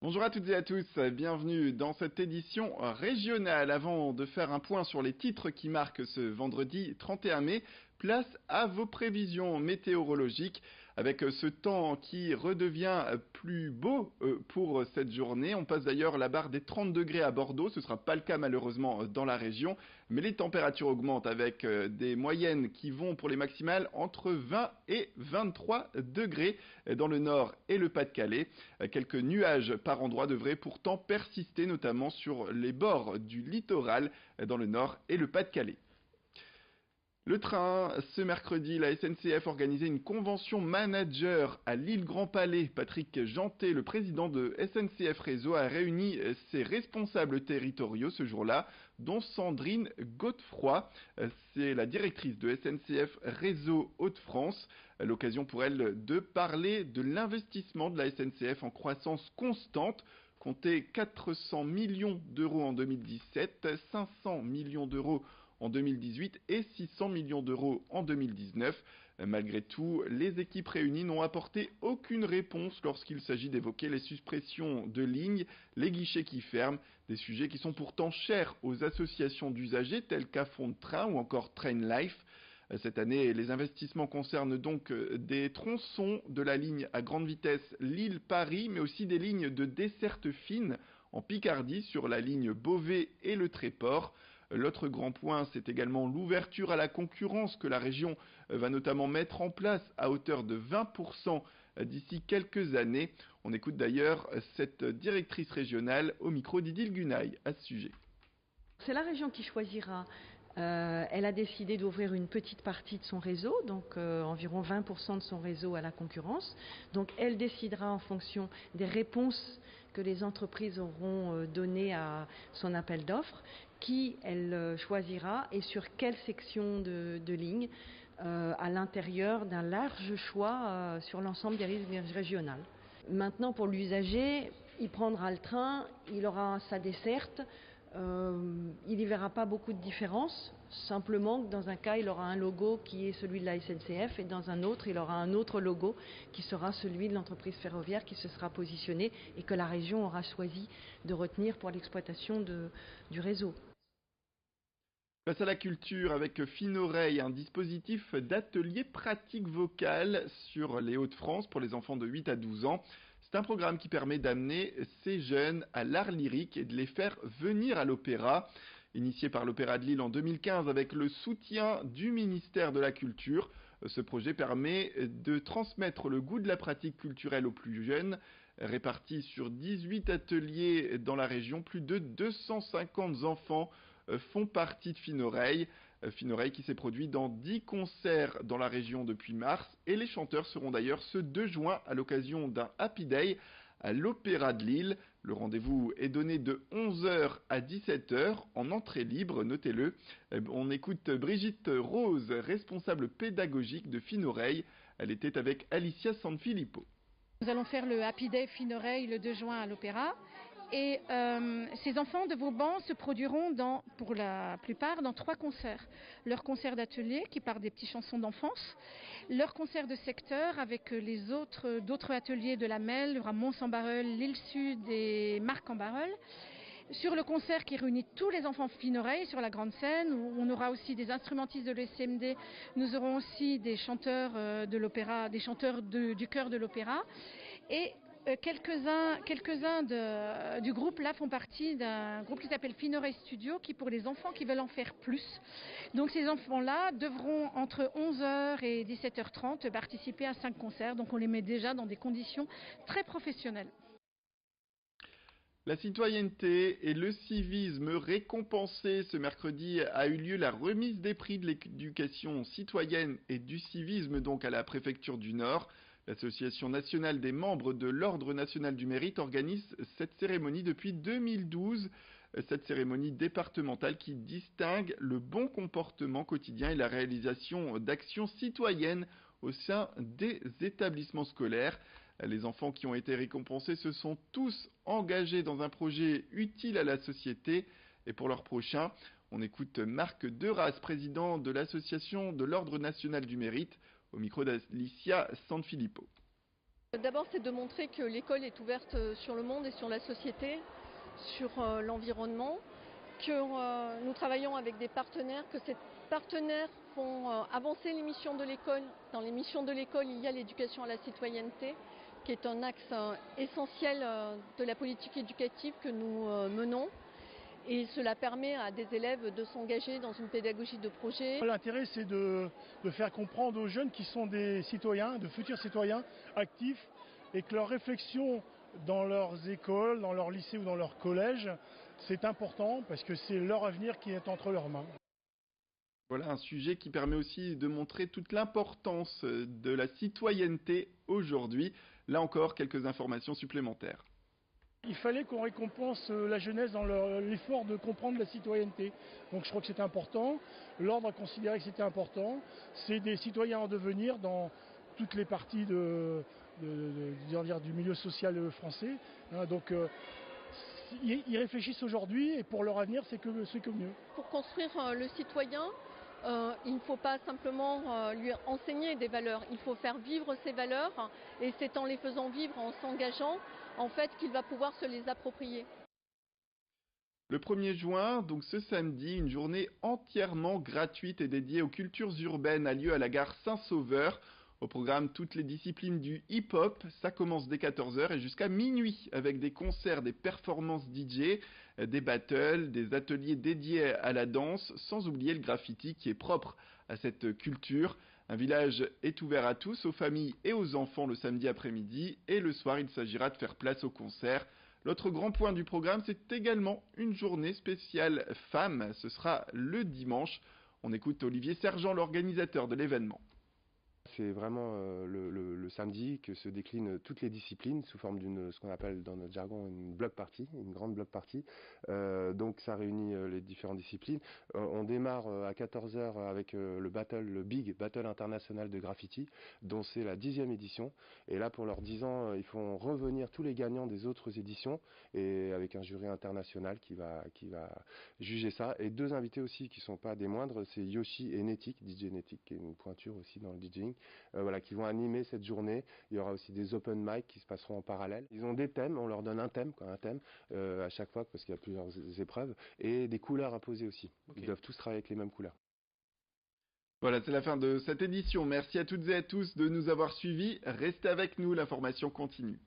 Bonjour à toutes et à tous, bienvenue dans cette édition régionale. Avant de faire un point sur les titres qui marquent ce vendredi 31 mai, place à vos prévisions météorologiques avec ce temps qui redevient plus beau pour cette journée. On passe d'ailleurs la barre des 30 degrés à Bordeaux, ce ne sera pas le cas malheureusement dans la région, mais les températures augmentent avec des moyennes qui vont pour les maximales entre 20 et 23 degrés dans le nord et le Pas-de-Calais. Quelques nuages par endroits devraient pourtant persister, notamment sur les bords du littoral dans le nord et le Pas-de-Calais. Le train, ce mercredi, la SNCF organisait une convention manager à l'île Grand Palais. Patrick Jeantet, le président de SNCF Réseau, a réuni ses responsables territoriaux ce jour-là, dont Sandrine Godefroy. C'est la directrice de SNCF Réseau Hauts-de-France. L'occasion pour elle de parler de l'investissement de la SNCF en croissance constante. Comptez 400 millions d'euros en 2017, 500 millions d'euros en 2018 et 600 millions d'euros en 2019. Malgré tout, les équipes réunies n'ont apporté aucune réponse lorsqu'il s'agit d'évoquer les suppressions de lignes, les guichets qui ferment, des sujets qui sont pourtant chers aux associations d'usagers telles qu'Afon de Train ou encore Trainlife. Cette année, les investissements concernent donc des tronçons de la ligne à grande vitesse Lille-Paris, mais aussi des lignes de desserte fine en Picardie sur la ligne Beauvais et le Tréport. L'autre grand point, c'est également l'ouverture à la concurrence que la région va notamment mettre en place à hauteur de 20% d'ici quelques années. On écoute d'ailleurs cette directrice régionale au micro d'Idil Gunaï à ce sujet. C'est la région qui choisira. Elle a décidé d'ouvrir une petite partie de son réseau, donc environ 20% de son réseau à la concurrence. Donc elle décidera en fonction des réponses que les entreprises auront données à son appel d'offres, qui elle choisira et sur quelle section de ligne à l'intérieur d'un large choix sur l'ensemble des lignes régionales. Maintenant, pour l'usager, il prendra le train, il aura sa desserte. Il n'y verra pas beaucoup de différence, simplement que dans un cas il aura un logo qui est celui de la SNCF et dans un autre il aura un autre logo qui sera celui de l'entreprise ferroviaire qui se sera positionné et que la région aura choisi de retenir pour l'exploitation du réseau. Face à la culture avec Fine-Oreille, un dispositif d'atelier pratique vocale sur les Hauts-de-France pour les enfants de 8 à 12 ans. C'est un programme qui permet d'amener ces jeunes à l'art lyrique et de les faire venir à l'opéra. Initié par l'Opéra de Lille en 2015 avec le soutien du ministère de la Culture, ce projet permet de transmettre le goût de la pratique culturelle aux plus jeunes. Répartis sur 18 ateliers dans la région, plus de 250 enfants font partie de Fine-Oreille. Fine-Oreille qui s'est produit dans 10 concerts dans la région depuis mars. Et les chanteurs seront d'ailleurs ce 2 juin à l'occasion d'un Happy Day à l'Opéra de Lille. Le rendez-vous est donné de 11 h à 17 h en entrée libre, notez-le. On écoute Brigitte Rose, responsable pédagogique de Fine-Oreille. Elle était avec Alicia Sanfilippo. Nous allons faire le Happy Day Fine-Oreille le 2 juin à l'Opéra. Et ces enfants de Vauban se produiront pour la plupart dans 3 concerts. Leur concert d'atelier qui part des petites chansons d'enfance, leur concert de secteur avec d'autres ateliers de la Melle, Mons-en-Barœul, l'Île Sud et Marc-en-Barœul. Sur le concert qui réunit tous les enfants Fine-Oreille sur la grande scène, où on aura aussi des instrumentistes de l'ECMD, nous aurons aussi des chanteurs de l'opéra, des chanteurs du chœur de l'opéra. Et quelques-uns du groupe là font partie d'un groupe qui s'appelle Fine-Oreille Studio, qui pour les enfants qui veulent en faire plus. Donc ces enfants-là devront entre 11 h et 17 h 30 participer à 5 concerts. Donc on les met déjà dans des conditions très professionnelles. La citoyenneté et le civisme récompensés. Ce mercredi a eu lieu la remise des prix de l'éducation citoyenne et du civisme donc à la préfecture du Nord. L'Association nationale des membres de l'Ordre national du mérite organise cette cérémonie depuis 2012. Cette cérémonie départementale qui distingue le bon comportement quotidien et la réalisation d'actions citoyennes au sein des établissements scolaires. Les enfants qui ont été récompensés se sont tous engagés dans un projet utile à la société. Et pour leur prochain, on écoute Marc Deras, président de l'association de l'Ordre national du mérite, au micro d'Alicia Sanfilippo. D'abord, c'est de montrer que l'école est ouverte sur le monde et sur la société, sur l'environnement, que nous travaillons avec des partenaires, que ces partenaires font avancer les missions de l'école. Dans les missions de l'école, il y a l'éducation à la citoyenneté, qui est un axe essentiel de la politique éducative que nous menons. Et cela permet à des élèves de s'engager dans une pédagogie de projet. L'intérêt, c'est de faire comprendre aux jeunes qui sont des citoyens, de futurs citoyens actifs, et que leur réflexion dans leurs écoles, dans leur lycée ou dans leur collège, c'est important parce que c'est leur avenir qui est entre leurs mains. Voilà un sujet qui permet aussi de montrer toute l'importance de la citoyenneté aujourd'hui. Là encore, quelques informations supplémentaires. Il fallait qu'on récompense la jeunesse dans l'effort de comprendre la citoyenneté. Donc je crois que c'était important. L'ordre a considéré que c'était important. C'est des citoyens en devenir dans toutes les parties du milieu social français. Donc ils réfléchissent aujourd'hui et pour leur avenir, c'est que mieux. Pour construire le citoyen, il ne faut pas simplement lui enseigner des valeurs, il faut faire vivre ces valeurs et c'est en les faisant vivre, en s'engageant, en fait, qu'il va pouvoir se les approprier. Le 1er juin, donc ce samedi, une journée entièrement gratuite et dédiée aux cultures urbaines a lieu à la gare Saint-Sauveur. Au programme, toutes les disciplines du hip-hop, ça commence dès 14 h et jusqu'à minuit avec des concerts, des performances DJ, des battles, des ateliers dédiés à la danse, sans oublier le graffiti qui est propre à cette culture. Un village est ouvert à tous, aux familles et aux enfants le samedi après-midi et le soir il s'agira de faire place aux concerts. L'autre grand point du programme, c'est également une journée spéciale femmes, ce sera le dimanche. On écoute Olivier Sergent, l'organisateur de l'événement. C'est vraiment le samedi que se déclinent toutes les disciplines sous forme d'une, ce qu'on appelle dans notre jargon, une block party, une grande block party. Donc ça réunit les différentes disciplines. On démarre à 14 h avec le Big Battle International de Graffiti, dont c'est la 10e édition. Et là, pour leurs 10 ans, ils font revenir tous les gagnants des autres éditions, et avec un jury international qui va juger ça. Et 2 invités aussi qui sont pas des moindres, c'est Yoshi et Netic, DJ Netic, qui est une pointure aussi dans le DJing. Qui vont animer cette journée. Il y aura aussi des open mic qui se passeront en parallèle. Ils ont des thèmes, on leur donne un thème à chaque fois parce qu'il y a plusieurs épreuves, et des couleurs imposées aussi. Okay. Ils doivent tous travailler avec les mêmes couleurs. Voilà, c'est la fin de cette édition. Merci à toutes et à tous de nous avoir suivis. Restez avec nous, l'information continue.